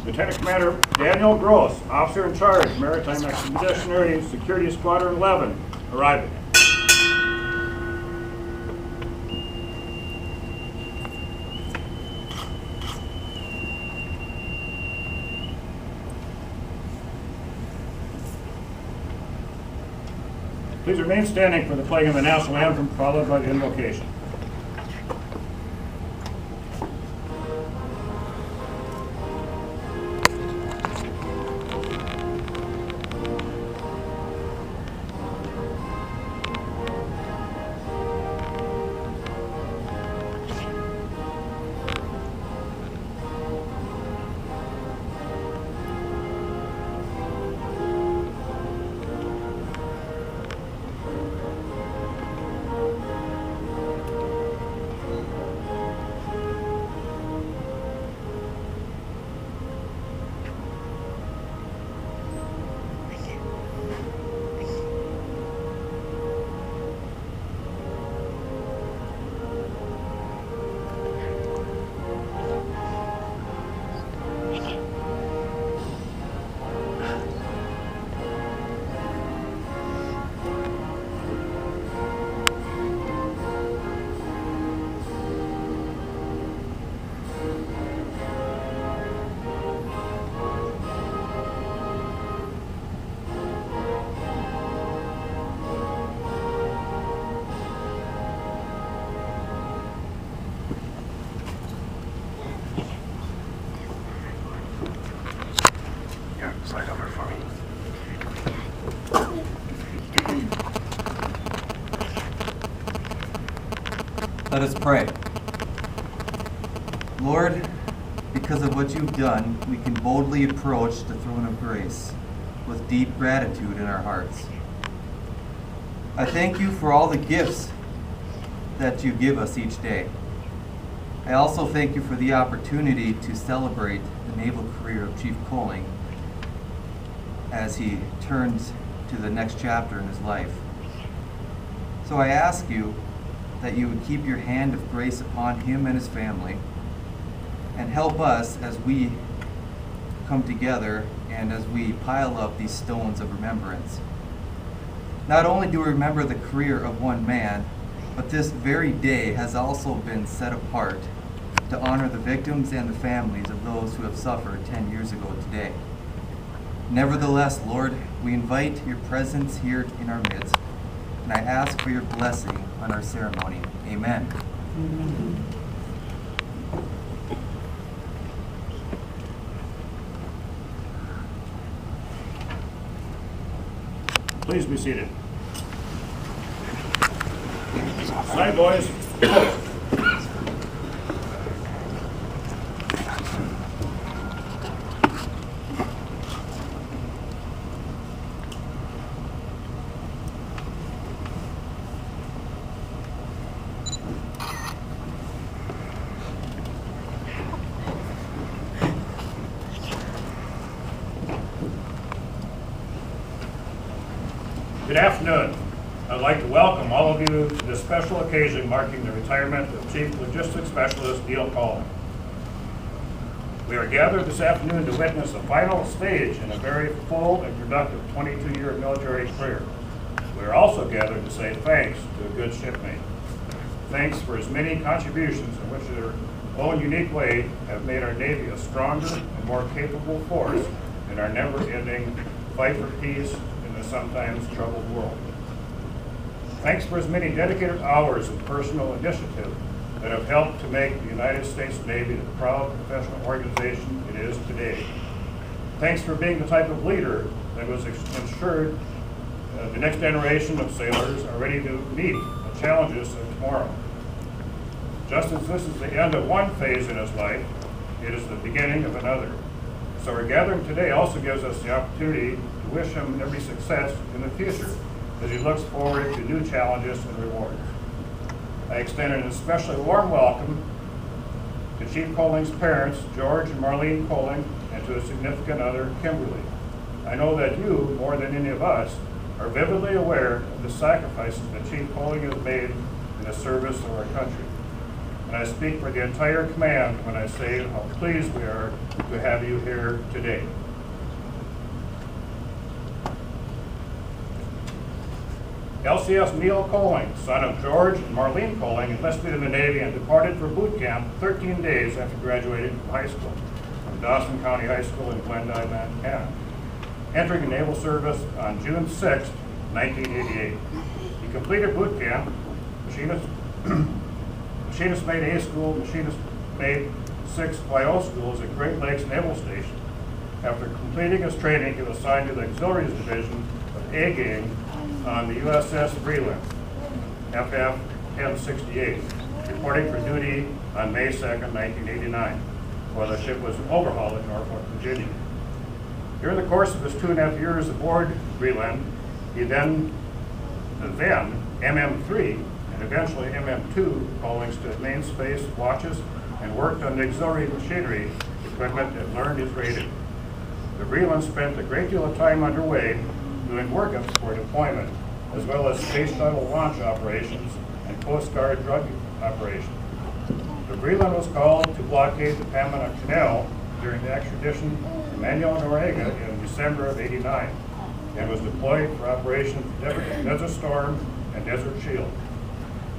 Lieutenant Commander Daniel Gross, Officer in Charge, Maritime Expeditionary Security Squadron 11, arriving. Please remain standing for the playing of the national anthem, followed by the invocation. Slide over for me. Let us pray. Lord, because of what you've done, we can boldly approach the throne of grace with deep gratitude in our hearts. I thank you for all the gifts that you give us each day. I also thank you for the opportunity to celebrate the naval career of Chief Colling as he turns to the next chapter in his life. So I ask you that you would keep your hand of grace upon him and his family, and help us as we come together and as we pile up these stones of remembrance. Not only do we remember the career of one man, but this very day has also been set apart to honor the victims and the families of those who have suffered 10 years ago today. Nevertheless, Lord, we invite your presence here in our midst, and I ask for your blessing on our ceremony. Amen. Amen. Please be seated. Side boys. Good afternoon. I'd like to welcome all of you to this special occasion marking the retirement of Chief Logistics Specialist Neil Colling. We are gathered this afternoon to witness the final stage in a very full and productive 22-year military career. We are also gathered to say thanks to a good shipmate. Thanks for his many contributions in which their own unique way have made our Navy a stronger and more capable force in our never-ending fight for peace in the sometimes troubled world. Thanks for his many dedicated hours of personal initiative that have helped to make the United States Navy the proud professional organization it is today. Thanks for being the type of leader that was ensured the next generation of sailors are ready to meet the challenges of tomorrow. Just as this is the end of one phase in his life, it is the beginning of another. So our gathering today also gives us the opportunity to wish him every success in the future as he looks forward to new challenges and rewards. I extend an especially warm welcome to Chief Colling's parents, George and Marlene Colling, and to his significant other, Kimberly. I know that you, more than any of us, are vividly aware of the sacrifices that Chief Colling has made in the service of our country. and I speak for the entire command when I say how pleased we are to have you here today. LCS Neil Colling, son of George and Marlene Colling, enlisted in the Navy and departed for boot camp 13 days after graduating from high school from Dawson County High School in Glendive, Montana, entering the naval service on June 6, 1988. He completed boot camp, Machinist Mate A School, Machinist Mate 6 FLYO schools at Great Lakes Naval Station. After completing his training, he was assigned to the Auxiliaries Division of A Gang on the USS Breland, FF 1068, reporting for duty on May 2, 1989, while the ship was in overhaul in Norfolk, Virginia. During the course of his 2.5 years aboard Breland, he then MM3 and eventually MM2 callings to main space watches and worked on the auxiliary machinery equipment and learned his rating. The Breland spent a great deal of time underway doing workups for deployment, as well as space shuttle launch operations and Coast Guard drug operations. The Breland was called to blockade the Panama Canal during the extradition to Manuel Noriega in December of '89 and was deployed for Operation Desert Storm and Desert Shield.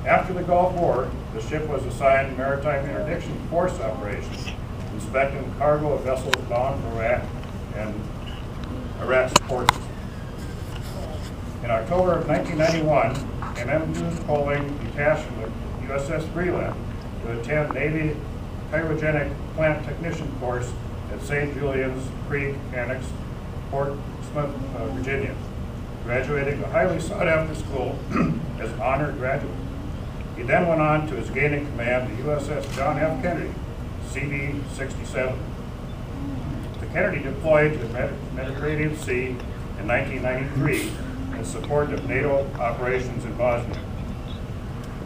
After the Gulf War, the ship was assigned Maritime Interdiction Force operations, inspecting cargo of vessels bound for Iraq and Iraq's ports. In October of 1991, MM2's Colling detached from the USS Breland to attend Navy Cryogenic Plant Technician course at St. Julian's Creek Annex, Portsmouth, Virginia, graduating a highly sought-after school as an honored graduate. He then went on to his gain in command the USS John F. Kennedy, CV-67. The Kennedy deployed to the Mediterranean Sea in 1993 in support of NATO operations in Bosnia.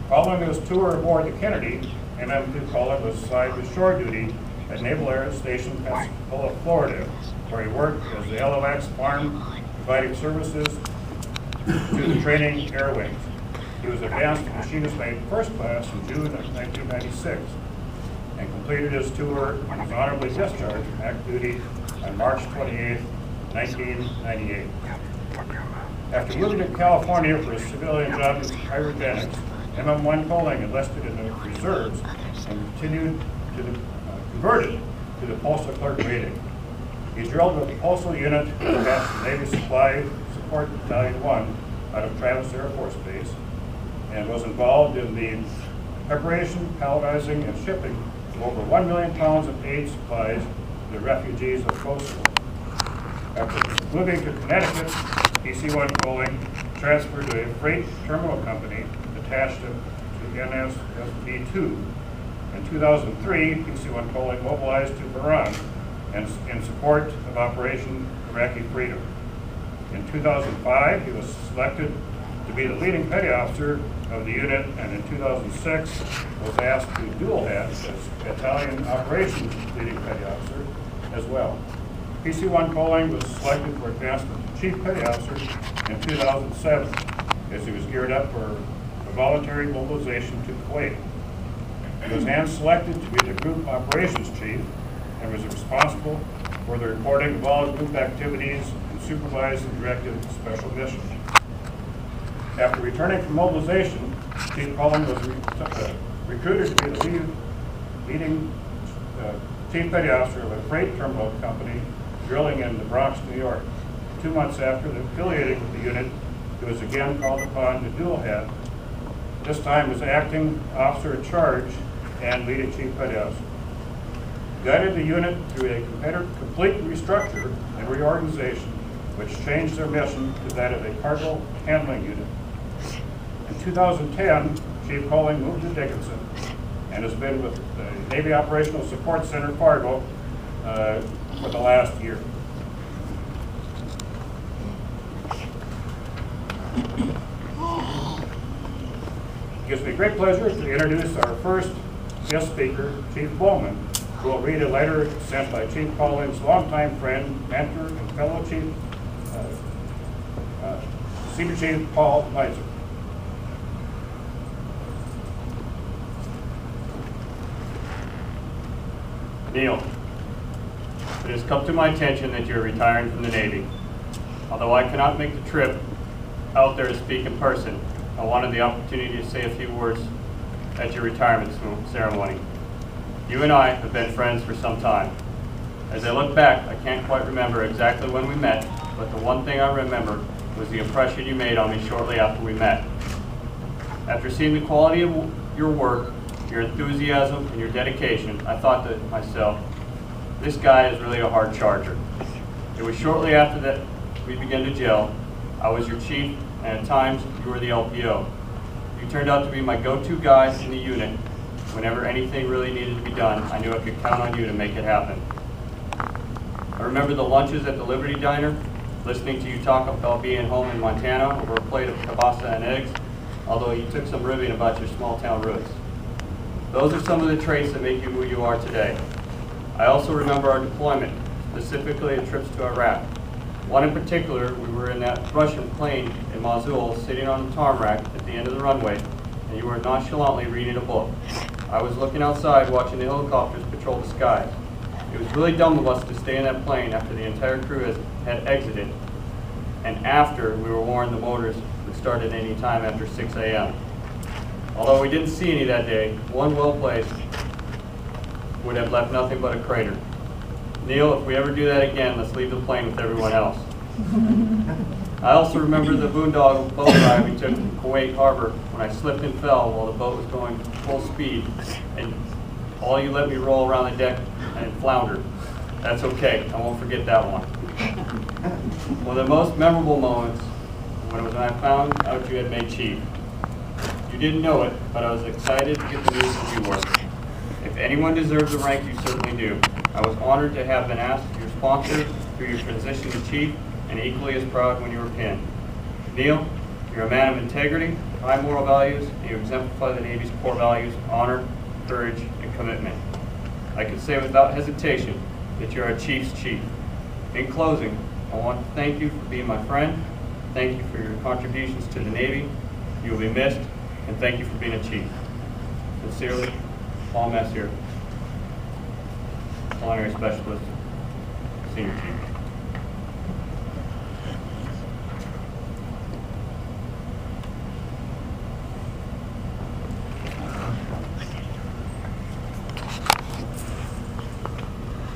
Following his tour aboard the Kennedy, MM2 Colling was assigned to shore duty at Naval Air Station Pensacola, Florida, where he worked as the LOX farm, providing services to the training air wings. He was advanced to Machinist Mate First Class in June of 1996 and completed his tour and was honorably discharged from active duty on March 28, 1998. After moving to California for a civilian job as cryogenics, MM1 Colling enlisted in the reserves and converted to the postal clerk rating. He drilled with the postal unit attached to Navy Supply Support Battalion 1 out of Travis Air Force Base and was involved in the preparation, palletizing, and shipping of over 1 million pounds of aid supplies to the refugees of Kosovo. After moving to Connecticut, PC-1 Colling transferred to a freight terminal company attached to NSSB-2. In 2003, PC-1 Colling mobilized to Bahrain in support of Operation Iraqi Freedom. In 2005, he was selected to be the leading petty officer of the unit, and in 2006 was asked to dual head as Battalion Operations leading petty officer as well. PC-1 Colling was selected for advancement to Chief Petty Officer in 2007 as he was geared up for a voluntary mobilization to Kuwait. He was hand-selected to be the Group Operations Chief and was responsible for the reporting of all group activities and supervised and directed special missions. After returning from mobilization, Chief Colling was recruited to be the leading Chief Petty Officer of a freight terminal company drilling in the Bronx, New York. 2 months after affiliating with the unit, he was again called upon to dual head, this time as acting officer in charge and leading Chief Petty Officer. Guided the unit through a complete restructure and reorganization, which changed their mission to that of a cargo handling unit. In 2010, Chief Colling moved to Dickinson and has been with the Navy Operational Support Center, Fargo, for the last year. It gives me great pleasure to introduce our first guest speaker, Chief Bowman, who will read a letter sent by Chief Colling's longtime friend, mentor, and fellow Chief, Senior Chief Paul Meiser. Neil, it has come to my attention that you are retiring from the Navy. Although I cannot make the trip out there to speak in person, I wanted the opportunity to say a few words at your retirement ceremony. You and I have been friends for some time. As I look back, I can't quite remember exactly when we met, but the one thing I remember was the impression you made on me shortly after we met. After seeing the quality of your work, your enthusiasm, and your dedication, I thought to myself, this guy is really a hard charger. It was shortly after that we began to gel. I was your chief, and at times you were the LPO. You turned out to be my go-to guy in the unit. Whenever anything really needed to be done, I knew I could count on you to make it happen. I remember the lunches at the Liberty Diner, listening to you talk about being home in Montana over a plate of kielbasa and eggs, although you took some ribbing about your small town roots. Those are some of the traits that make you who you are today. I also remember our deployment, specifically the trips to Iraq. One in particular, we were in that Russian plane in Mosul, sitting on the tarmac at the end of the runway, and you were nonchalantly reading a book. I was looking outside, watching the helicopters patrol the skies. It was really dumb of us to stay in that plane after the entire crew had exited, and after we were warned the motors would start at any time after 6 a.m. Although we didn't see any that day, one well placed would have left nothing but a crater. Neil, if we ever do that again, let's leave the plane with everyone else. I also remember the boondoggle boat ride we took to Kuwait Harbor when I slipped and fell while the boat was going full speed, and all you let me roll around the deck and flounder. That's okay, I won't forget that one. One of the most memorable moments was when I found out you had made chief. You didn't know it, but I was excited to get the news that you were. If anyone deserves the rank, you certainly do. I was honored to have been asked to be your sponsor through your transition to chief, and equally as proud when you were pinned. Neil, you're a man of integrity, high moral values, and you exemplify the Navy's core values: honor, courage, and commitment. I can say without hesitation that you're our chief's chief. In closing, I want to thank you for being my friend, thank you for your contributions to the Navy, you will be missed, and thank you for being a chief. Sincerely, Paul Messier, Culinary Specialist, Senior Chief.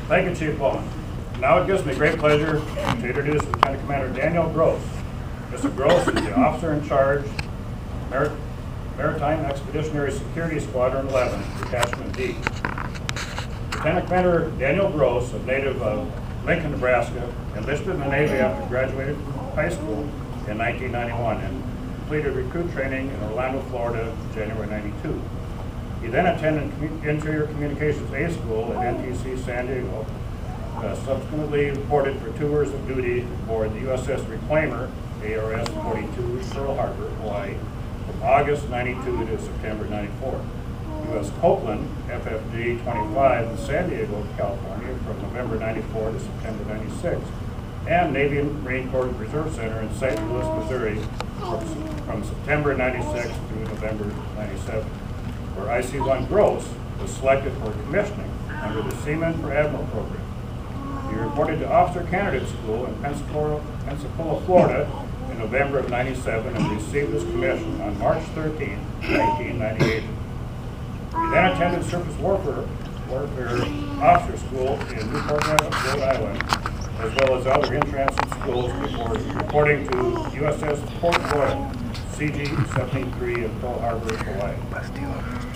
Thank you, Chief Bowman. Now it gives me great pleasure to introduce Lieutenant Commander Daniel Gross. Mr. Gross is the officer in charge, Maritime Expeditionary Security Squadron 11, Detachment D. Lieutenant Commander Daniel Gross, a native of Lincoln, Nebraska, enlisted in the Navy after graduating from high school in 1991 and completed recruit training in Orlando, Florida, in January '92. He then attended Interior Communications A School at NTC San Diego, subsequently reported for tours of duty aboard the USS Reclaimer, ARS 42, Pearl Harbor, Hawaii, from August '92 to September '94. U.S. Copeland, FFG 25 in San Diego, California, from November '94 to September '96, and Navy and Marine Corps Reserve Center in St. Louis, Missouri, from September '96 through November '97, where IC-1 Gross was selected for commissioning under the Seaman for Admiral program. He reported to Officer Candidate School in Pensacola, Florida in November of '97 and received his commission on March 13, 1998. He then attended Surface Warfare Officer School in Newport Nevis, Rhode Island, as well as other in-transit schools before reporting to USS Port Royal, CG-73 in Pearl Harbor, Hawaii.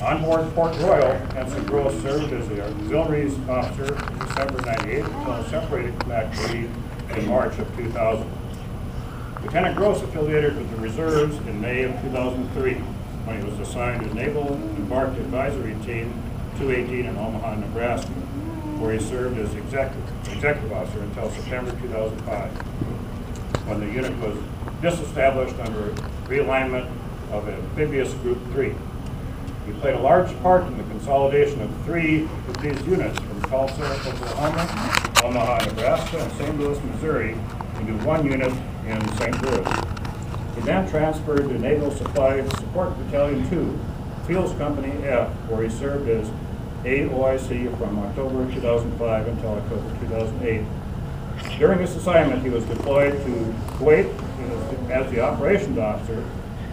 On board Port Royal, Ensign Gross served as the auxiliaries officer in December '98 until separated from activity in March of 2000. Lieutenant Gross affiliated with the reserves in May of 2003 when he was assigned to Naval Embarked Advisory Team 218 in Omaha, Nebraska, where he served as executive officer until September 2005, when the unit was disestablished under realignment of Amphibious Group 3. He played a large part in the consolidation of 3 of these units from Tulsa, Oklahoma, Omaha, Nebraska, and St. Louis, Missouri into 1 unit in St. Louis. He then transferred to Naval Supply Support Battalion 2, Fields Company F, where he served as AOIC from October 2005 until October 2008. During this assignment, he was deployed to Kuwait as the operations officer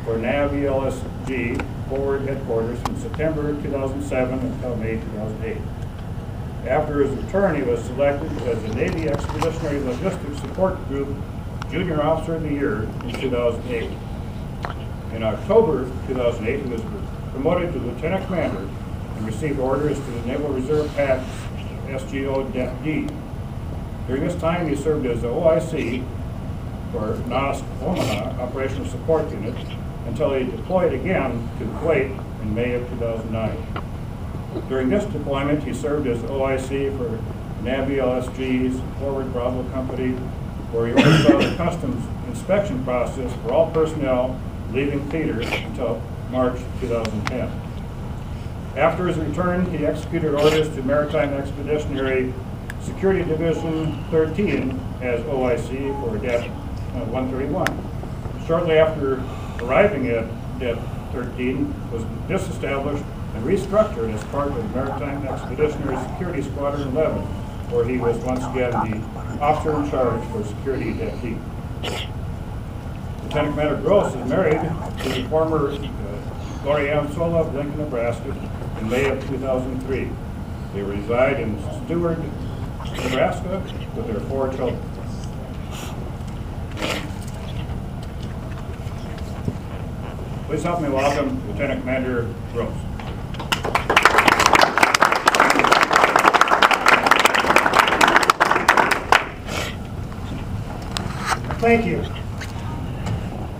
for NAVELSG forward headquarters from September 2007 until May 2008. After his return, he was selected as the Navy Expeditionary Logistics Support Group Junior Officer of the Year in 2008. In October 2008, he was promoted to Lieutenant Commander and received orders to the Naval Reserve Pax SGO-D. During this time, he served as the OIC for NOSC Omaha Operational Support Unit until he deployed again to Kuwait in May of 2009. During this deployment, he served as OIC for NAVELSG's Forward Bravo Company, where he oversaw the customs inspection process for all personnel leaving theater until March 2010. After his return, he executed orders to Maritime Expeditionary Security Division 13 as OIC for DEP 131. Shortly after arriving at DEP 13, was disestablished and restructured as part of Maritime Expeditionary Security Squadron 11, where he was once again the officer in charge for security at that team. Lieutenant Commander Gross is married to the former Gloria Ann Sola of Lincoln, Nebraska in May of 2003. They reside in Stewart, Nebraska with their 4 children. Please help me welcome Lieutenant Commander Gross. Thank you.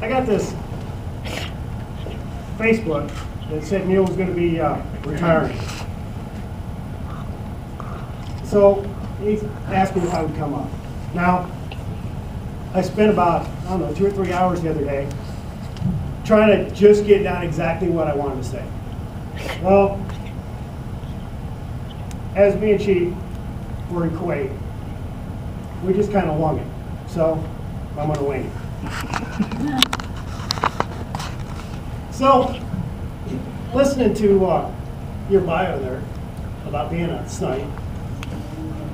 I got this Facebook that said Neil was going to be retiring. So he asked me if I would come up. Now, I spent about, 2 or 3 hours the other day trying to just get down exactly what I wanted to say. Well, as me and Chief were in Kuwait, we just kind of wung it. So I'm going to wing it. So, listening to your bio there about being a snipe,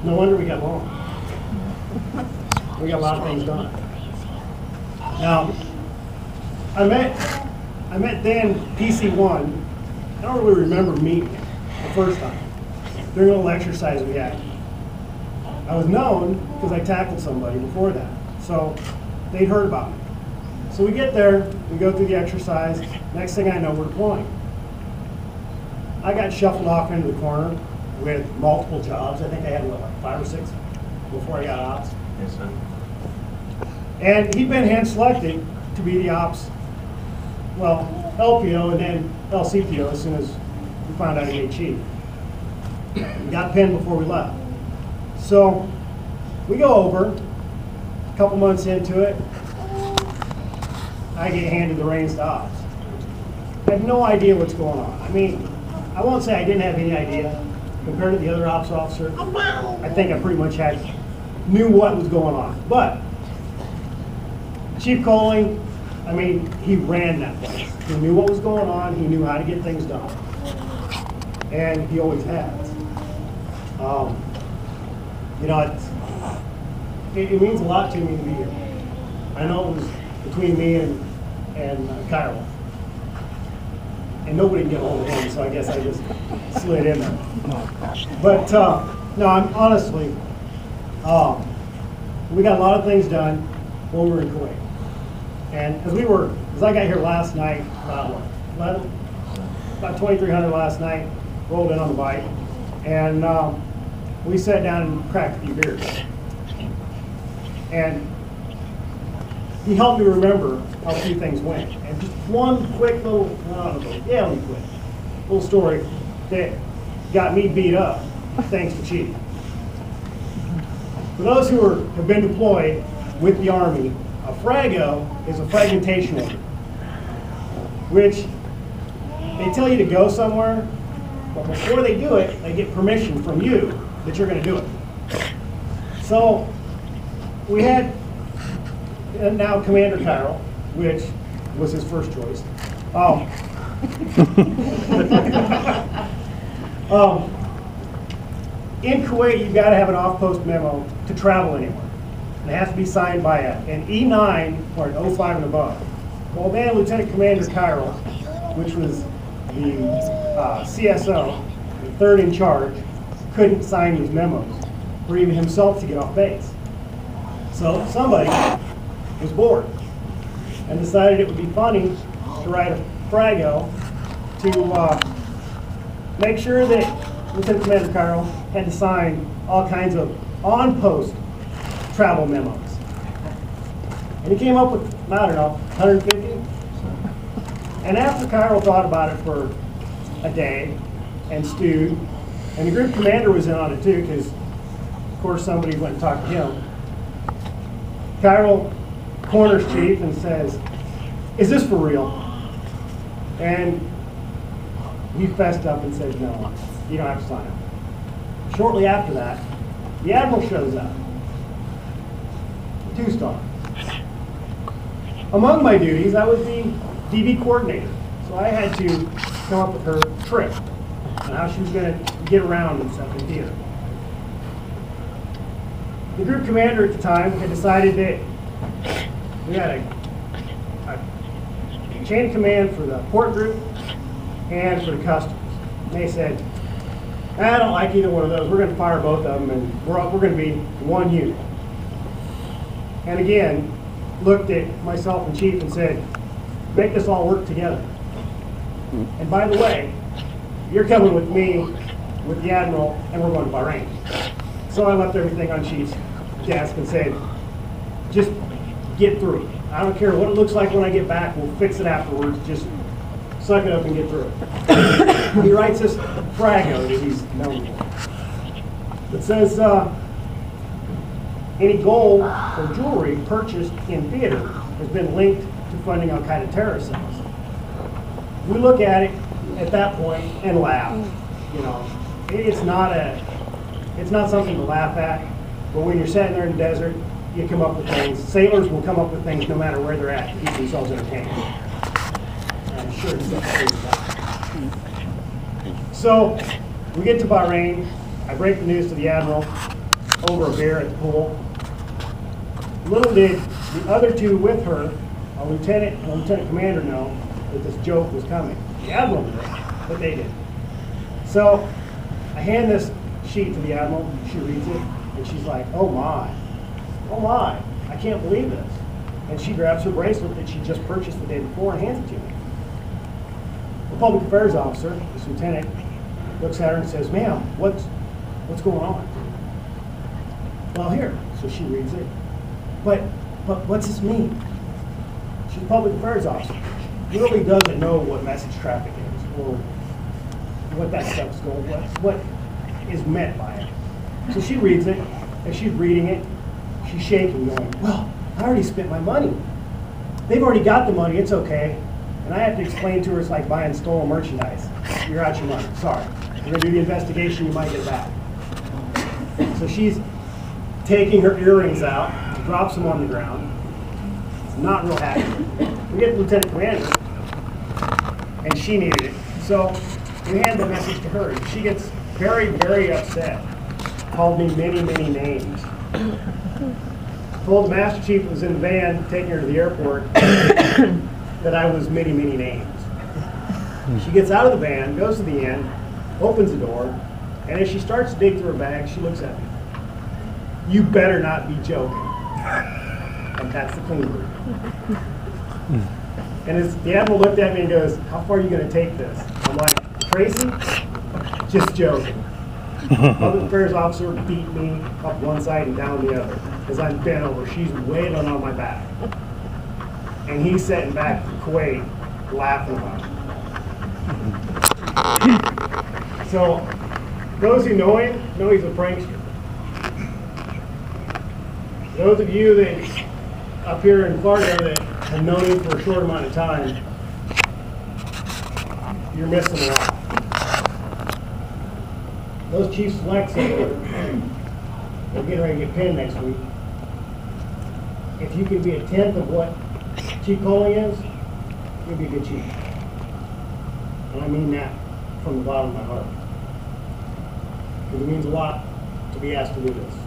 no wonder we got along. We got a lot of things done. Now, I met Dan PC1. I don't really remember meeting him the first time during a little exercise we had. I was known because I tackled somebody before that, so they'd heard about me. So we get there, we go through the exercise. Next thing I know, we're deploying. I got shuffled off into the corner with multiple jobs. I think I had, like 5 or 6 before I got ops. Yes, sir. And he'd been hand selected to be the ops, well, LPO and then LCPO as soon as we found out he made chief. We got pinned before we left. So we go over, a couple months into it, I get handed the reins to ops. I have no idea what's going on. I mean, I won't say I didn't have any idea. Compared to the other ops officer, I think I pretty much knew what was going on. But Chief Coling, I mean, he ran that place. He knew what was going on. He knew how to get things done. And he always has. You know, it means a lot to me to be here. I know it was between me and Kyle. And nobody can get hold of him, so I guess I just slid in there. But no, I'm honestly, we got a lot of things done when we were in Kuwait. And as I got here last night, about 2,300 last night, rolled in on the bike, and we sat down and cracked a few beers. And he helped me remember how a few things went. And just one quick little, little story that got me beat up, thanks to Chief. For those who have been deployed with the Army, a frago is a fragmentation order, which they tell you to go somewhere, but before they do it, they get permission from you that you're going to do it. So we had now Commander Kyle, which was his first choice. in Kuwait, you've got to have an off-post memo to travel anywhere. And it has to be signed by an E9 or an 05 and above. Well, then Lieutenant Commander Kyril, which was the CSO, the third in charge, couldn't sign these memos for even himself to get off base. So somebody was bored and decided it would be funny to write a Frago to make sure that Lieutenant Commander Kyril had to sign all kinds of on-post travel memos. And he came up with, I don't know, 150? And after Kyril thought about it for a day and stewed, and the group commander was in on it too, because of course somebody went and talked to him, Kyril corners Chief and says, "Is this for real?" And he fessed up and said, "No, you don't have to sign it." Shortly after that, the Admiral shows up, 2-star. Among my duties, I was the DB coordinator, so I had to come up with her trip and how she was going to get around and stuff in theater. The group commander at the time had decided that we had a chain of command for the port group and for the customs. And they said, "I don't like either one of those. We're going to fire both of them, and we're going to be one unit." And again, looked at myself and Chief and said, "Make this all work together. And by the way, you're coming with me, with the Admiral, and we're going to Bahrain." So I left everything on Chief's desk and said, "Just get through it. I don't care what it looks like when I get back. We'll fix it afterwards. Just suck it up and get through it." He writes this Frago that he's known for. It says, "Any gold or jewelry purchased in theater has been linked to funding Al-Qaeda terrorist cells." We look at it at that point and laugh. You know, it's not something to laugh at, but when you're sitting there in the desert, you come up with things. Sailors will come up with things no matter where they're at to keep themselves entertained. And I'm sure it's that. So we get to Bahrain. I break the news to the Admiral over a beer at the pool. Little did the other two with her, a lieutenant and a lieutenant commander, know that this joke was coming. The Admiral did, but they didn't. So I hand this sheet to the Admiral. She reads it, and she's like, "Oh my, I can't believe this." And she grabs her bracelet that she just purchased the day before and hands it to me. The public affairs officer, this lieutenant, looks at her and says, "Ma'am, what's going on?" "Well, here." So she reads it. But what's this mean? She's a public affairs officer. She really doesn't know what message traffic is or what that stuff's going, what is meant by it. So she reads it. As she's reading it, she's shaking, going, "Well, I already spent my money. They've already got the money. It's okay." And I have to explain to her it's like buying stolen merchandise. "You're out your money. Sorry. We're going to do the investigation. You might get it back." So she's taking her earrings out, drops them on the ground. Not real happy. We get the lieutenant commander, and she needed it. So we hand the message to her. She gets very, very upset. Called me many, many names. Told the Master Chief who was in the van taking her to the airport that I was many, many names. She gets out of the van, goes to the inn, opens the door, and as she starts to dig through her bag, she looks at me. "You better not be joking." And that's the clean group. And as the Admiral looked at me and goes, "How far are you going to take this?" I'm like, "Tracy, just joking." Public affairs officer beat me up one side and down the other. As I'm bent over, she's wailing on my back. And he's sitting back in Kuwait laughing about it. So those who know him know he's a prankster. Those of you that up here in Florida that have known him for a short amount of time, you're missing a lot. Those Chief Selects that are getting ready to get pinned next week, if you can be a tenth of what Chief Coley is, you'll be a good chief. And I mean that from the bottom of my heart. Because it means a lot to be asked to do this.